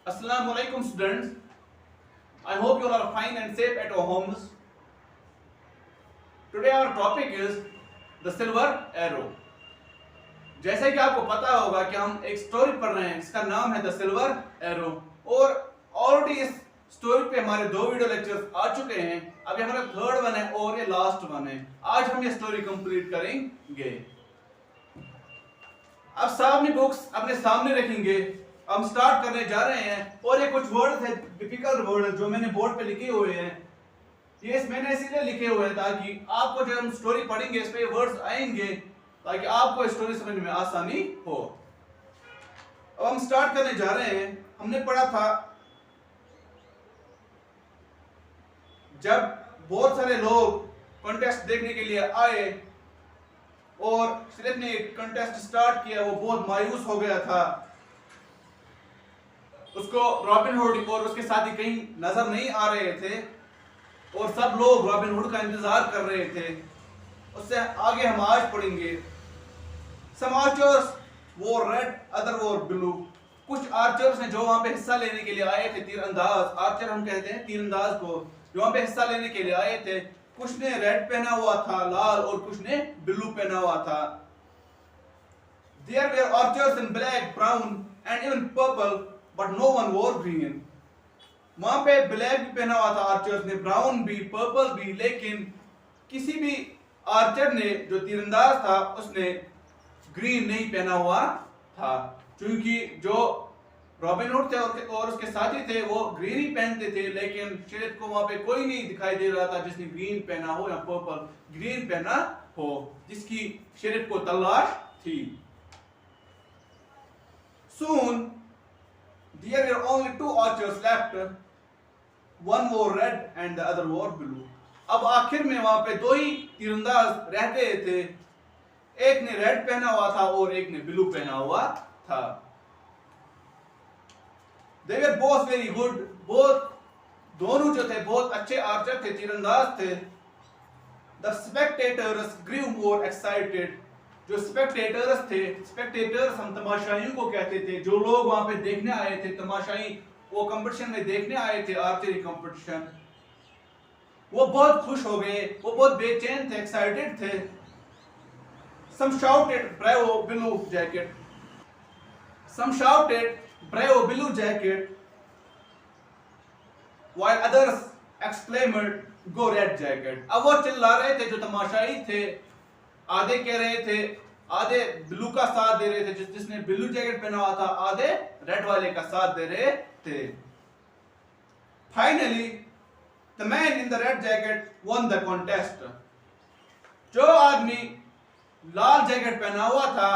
Assalamu alaikum students. I hope you all are fine and safe at your homes. Today our topic is the silver arrow. जैसे कि आपको पता होगा कि हम एक स्टोरी पढ़ रहे हैं जिसका नाम है द सिल्वर एरो और ऑलरेडी इस स्टोरी पे हमारे 2 वीडियो लेक्चर्स आ चुके हैं। अभी हमारा 3rd वन है और ये लास्ट वन है। आज हम ये स्टोरी कंप्लीट करेंगे। अब सब अपनी बुक्स अपने सामने रखेंगे। हम स्टार्ट करने जा रहे हैं और ये कुछ वर्ड्स है, डिफिकल्ट वर्ड जो मैंने बोर्ड पे लिखे हुए हैं। ये मैंने इसीलिए लिखे हुए हैं ताकि आपको जब हम स्टोरी पढ़ेंगे इस पे ये वर्ड्स आएंगे ताकि आपको स्टोरी समझने में आसानी हो। अब हम स्टार्ट करने जा रहे हैं। हमने पढ़ा था जब बहुत सारे लोग कॉन्टेस्ट देखने के लिए आए और सिर्फ ने कॉन्टेस्ट स्टार्ट किया, वो बहुत मायूस हो गया था। उसको रॉबिन हुड और उसके साथी कहीं नजर नहीं आ रहे थे और सब लोग रॉबिन हुड का इंतजार कर रहे थे। उससे आगे हम आज पढ़ेंगे सम आर्चर्स वोर रेड अदर वोर ब्लू। कुछ आर्चर्स ने जो वहां पे हिस्सा लेने के लिए आए थे, तीरंदाज, आर्चर हम कहते हैं तीरंदाज को, जो वहां पे हिस्सा लेने के लिए आए थे, कुछ ने रेड पहना हुआ था लाल और कुछ ने ब्लू पहना हुआ था। There were archers in black, brown and even purple, but no one wore green. वहां पे ब्लैक भी पहना हुआ था आर्चर्स ने, ब्राउन भी, पर्पल भी, लेकिन किसी भी आर्चर ने जो तीरंदाज था उसने ग्रीन नहीं पहना हुआ था, क्योंकि जो रॉबिन हुड थे और उसके साथी थे वो ग्रीन ही पहनते थे, लेकिन शेरिफ को वहां पे कोई नहीं दिखाई दे रहा था जिसने ग्रीन पहना हो या पर्पल ग्रीन पहना हो, जिसकी शेरिफ को तलाश थी। Soon there were only 2 archers left. One wore red and the other wore blue. अब आखिर में वहां पे 2 ही तीरंदाज रह गए थे। एक ने रेड पहना हुआ था और एक ने ब्लू पहना हुआ था। They were both very good. दोनों जो थे बहुत अच्छे आर्चर थे, तीरंदाज थे। The spectators grew more excited. जो स्पेक्टेटर्स थे, स्पेक्टेटर्स हम तमाशाइयों को कहते थे, जो लोग वहां पे देखने आए थे, तमाशाई वो कंपटीशन में देखने आए थे, आर्चरी कंपटीशन, वो बहुत खुश हो गए, वो बहुत बेचैन थे, एक्साइटेड थे। Some shouted bravo blue jacket. Some shouted bravo blue jacket, while others exclaimed go red jacket. अब वो चिल्ला रहे थे जो तमाशाई थे, आधे कह रहे थे, आधे ब्लू का साथ दे रहे थे, जिसने ब्लू जैकेट पहना हुआ था, आधे रेड वाले का साथ दे रहे थे। Finally the man in the red jacket won the contest. जो आदमी लाल जैकेट पहना हुआ था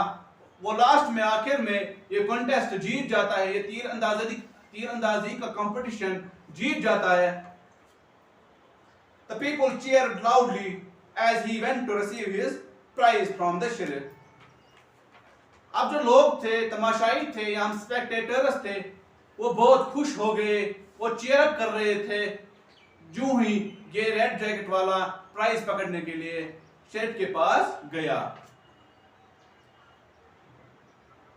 वो लास्ट में आखिर में ये कॉन्टेस्ट जीत जाता है, ये तीरंदाजी का कंपटीशन जीत जाता है। The people cheered loudly as he went to receive his prize from the sheriff. अब जो लोग थे, तमाशाई थे या स्पेक्टेटर्स थे, वो बहुत खुश हो गए, वो चीयर अप कर रहे थे जो ही ये रेड जैकेट वाला प्राइज पकड़ने के लिए शेरिफ के पास गया।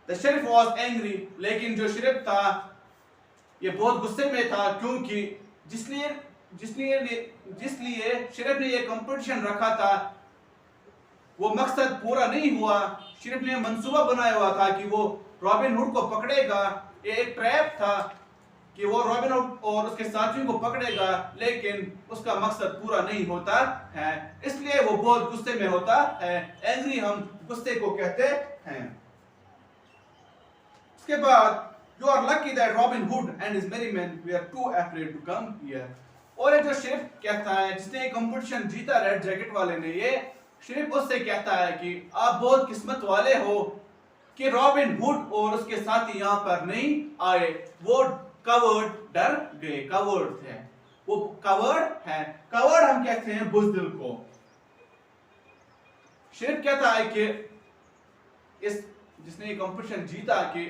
The sheriff was angry, लेकिन जो शेरिफ था ये बहुत गुस्से में था, क्योंकि जिसलिए शेरिफ ने ये कंपटीशन रखा था वो मकसद पूरा नहीं हुआ। शेरिफ ने मंसूबा बनाया हुआ था कि वो रॉबिन हुड को पकड़ेगा, ये एक ट्रैप था कि वो रॉबिन हुड और उसके साथियों को पकड़ेगा, लेकिन उसका मकसद पूरा नहीं होता है, इसलिए वो बहुत गुस्से में होता है। एंग्री हम गुस्से को कहते हैं। उसके बाद You are lucky that Robin Hood and his merry men were too afraid to come here. और ये जो शेरिफ कहता है, जिसने कंपटीशन जीता रेड जैकेट वाले ने, ये शेरिफ उससे कहता है कि आप बहुत किस्मत वाले हो कि रॉबिन हुड और उसके साथी यहाँ पर नहीं आए। वो कवर्ड, डर गए, कवर्ड थे, वो कवर्ड है। कवर्ड हम कहते हैं बुज़दिल को। शेरिफ कहता है कि इस जिसने ये कंपटीशन जीता कि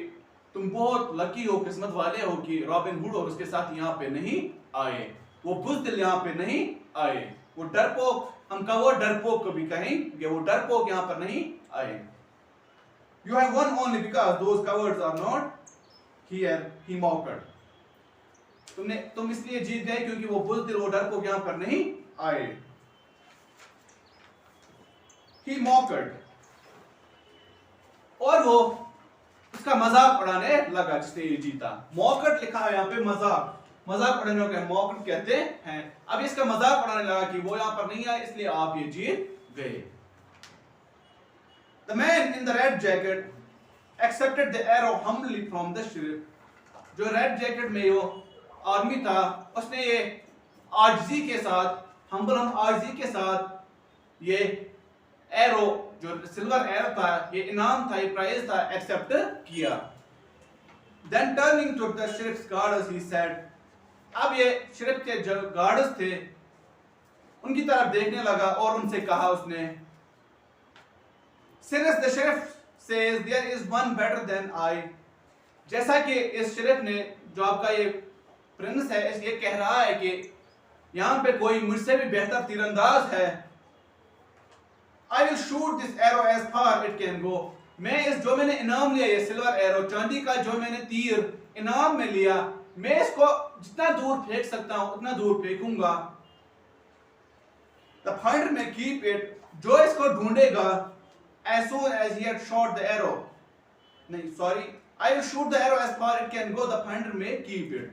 तुम बहुत लकी हो, किस्मत वाले हो कि रॉबिन हुड और उसके साथ यहाँ पे नहीं आए, वो बुज़दिल यहाँ पे नहीं आए, वो डरपोक, हम कवर्ड डरपोक को भी कहेंगे, वो डरपोक यहाँ पर नहीं आए। You have won only because those cowards are not here, he mocked. तुम इसलिए जीत गए क्योंकि वो बुज़दिल वो डरपोक यहां पर नहीं आए। He mocked, और वो इसका मजाक उड़ाने लगा जिसने ये जीता। मॉकट लिखा है यहाँ पे, मजाक उड़ाने को मॉकट कहते हैं। अब इसका मजाक उड़ाने लगा कि वो यहाँ पर नहीं आया इसलिए आप ये जीत गए। The man in the red jacket accepted the arrow humbly from the sheriff। जो रेड जैकेट में वो आदमी था उसने ये आजिज़ी के साथ आजिज़ी के साथ ये एरो जो सिल्वर एरो था, ये इनाम था, ये प्राइज था, एक्सेप्ट किया। Then turning to the sheriff's guards he said, अब ये शरीफ के जो गार्ड्स थे उनकी तरफ देखने लगा और उनसे कहा उसने, Since the sheriff says there is one better than I, जैसा कि इस शरीफ ने जो आपका ये प्रिंस है ये कह रहा है कि यहाँ पे कोई मुझसे भी बेहतर तीरंदाज है, I will shoot this arrow as far it can go। मैं इस जो मैंने इनाम लिया ये सिल्वर एरो चांदी का जो मैंने तीर इनाम में लिया, मैं इसको जितना दूर फेंक सकता हूं उतना दूर फेंकूंगा। The fighter may keep it, जो इसको ढूंढेगा, as soon as he had shot the arrow, नहीं sorry, I will shoot the arrow as far it can go, the fighter may keep it।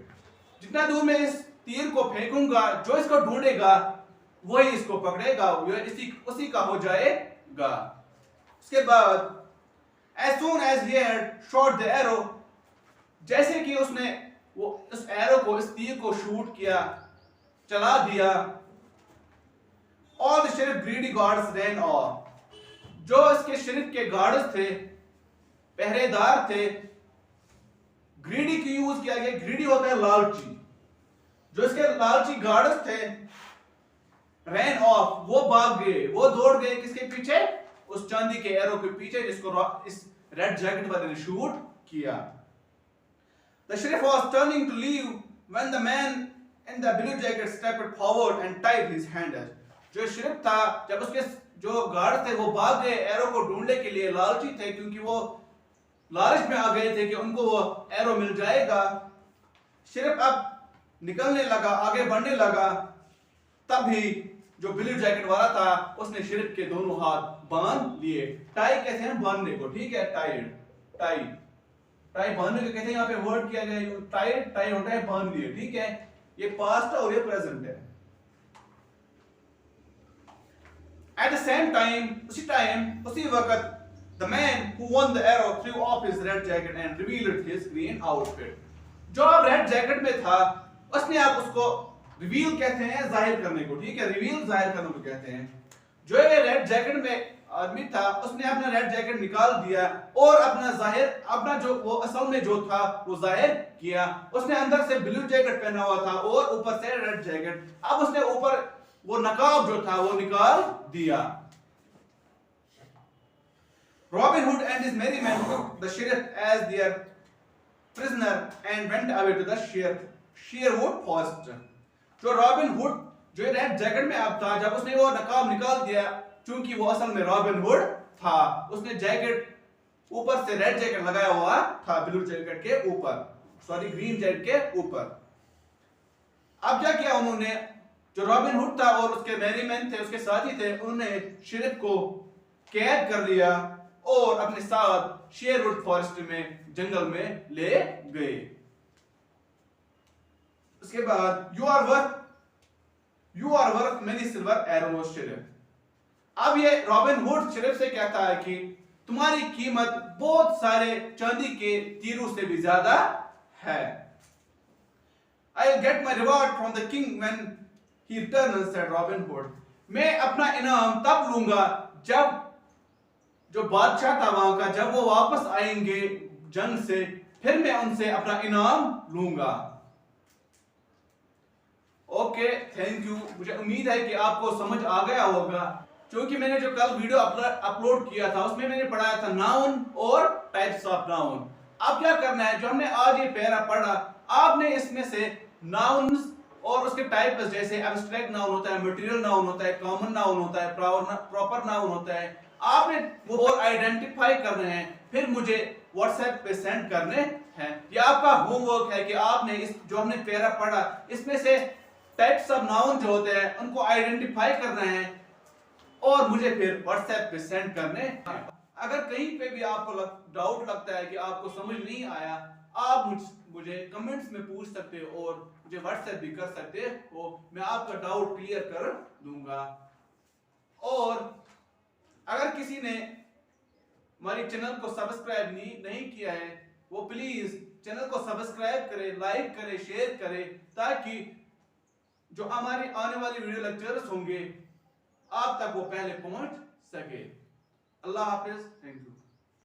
जितना दूर मैं इस तीर को फेंकूंगा जो इसको ढूंढेगा वही इसको पकड़ेगा, उसी का हो जाएगा। उसके बाद as soon as he had shot the arrow, जैसे कि उसने वो उस एरो को इस तीर को शूट किया, चला दिया, all the sheriff greedy guards ran off। जो इसके शरीफ के गार्ड्स थे, पहरेदार थे, ग्रीडी की यूज किया गया। ग्रीडी होता है लालची। जो इसके लालची गार्ड्स थे रैन ऑफ, वो भाग गए, वो दौड़ गए किसके पीछे? उस चांदी के एरो के पीछे जिसको इस रेड जैकेट वाले ने शूट किया। The sheriff was turning to leave when the man in the blue jacket stepped forward and tied his hands। जो शरीफ था जब उसके जो गार्ड थे वो भाग गए एरो को ढूंढने के लिए, लालची थे क्योंकि वो लालच में आ गए थे कि उनको वो एरो मिल जाएगा। शरीफ अब निकलने लगा, आगे बढ़ने लगा, तभी जो ब्लू जैकेट वाला था उसने शरीफ के दोनों हाथ बांध लिए। टाई कहते हैं बांधने को, ठीक है, टाई बांधने को कहते हैं, यहाँ पे वर्ड किया गया टाई होता है बांध लिए, ठीक है, ये पास्ट है और ये प्रेजेंट है। At the same time, उसी वक्त, the man who won the arrow threw off his red jacket and revealed his green outfit। जो अब रेड जैकेट में था उसने आप उसको रिवील कहते हैं जाहिर करने को, ठीक है, रिवील जाहिर करने को कहते हैं। जो ये रेड जैकेट में आदमी था उसने अपना रेड जैकेट निकाल दिया और अपना जो वो असल में जो था वो जाहिर किया। उसने अंदर से ब्लू जैकेट पहना हुआ था और ऊपर से रेड जैकेट। अब उसने ऊपर वो नकाब जो था वो निकाल दिया। Robin Hood and his merry men took the sheriff as their prisoner and went away to the Sherwood forest। जो रॉबिन हुड जो रेड जैकेट में अब था, जब उसने वो नकाब निकाल दिया, क्योंकि वो असल में रॉबिन हुड था, उसने जैकेट ऊपर से रेड जैकेट लगाया हुआ था ब्लू जैकेट के ऊपर, सॉरी ग्रीन जैकेट के ऊपर। अब क्या किया उन्होंने, जो रॉबिन हुड था और उसके मैरीमैन थे, उसके साथी थे, उन्होंने शरीफ को कैद कर लिया और अपने साथ शेरवुड फॉरेस्ट में जंगल में ले गए। उसके बाद you are worth many silver arrows sheriff. अब ये रॉबिन हुड शरीफ से कहता है कि तुम्हारी कीमत बहुत सारे चांदी के तीरों से भी ज्यादा है। I'll get my reward from the king when he returns, said Robin Hood। मैं अपना इनाम तब लूंगा जब जो बादशाह था वहां का, जब वो वापस आएंगे जंग से, फिर मैं उनसे अपना इनाम लूंगा। Okay, thank you. मुझे उम्मीद है कि आपको समझ आ गया होगा, क्योंकि मैंने जो कल वीडियो अपलोड किया था उसमें मैंने पढ़ाया था नाउन और टाइप्स ऑफ नाउन। अब क्या करना है, जो हमने आज ये पैरा पढ़ा, आपने इसमें से नाउन्स और उसके टाइप्स, जैसे एब्स्ट्रैक्ट नाउन होता है, मटेरियल नाउन होता है, कॉमन नाउन होता है, प्रॉपर नाउन होता है, आपने वो आइडेंटिफाई करने हैं, फिर मुझे व्हाट्सएप पे सेंड करने है, ये आपका होमवर्क है कि आपने इस जो हमने पैरा पढ़ा इसमें से टाइप्स ऑफ नाउन जो होते हैं उनको आइडेंटिफाई करना है और मुझे फिर व्हाट्सएप पे सेंड करने हैं। अगर कहीं पे भी आपको डाउट लगता है कि आपको समझ नहीं आया, आप मुझे कमेंट्स में पूछ सकते हो और मुझे व्हाट्सएप भी कर सकते हो, मैं आपका डाउट क्लियर कर दूंगा। और अगर किसी ने हमारे चैनल को सब्सक्राइब नहीं किया है वो प्लीज चैनल को सब्सक्राइब करे, लाइक करे, शेयर करे, ताकि जो हमारी आने वाली वीडियो लेक्चर्स होंगे आप तक वो पहले पहुंच सके। अल्लाह हाफिज, थैंक यू।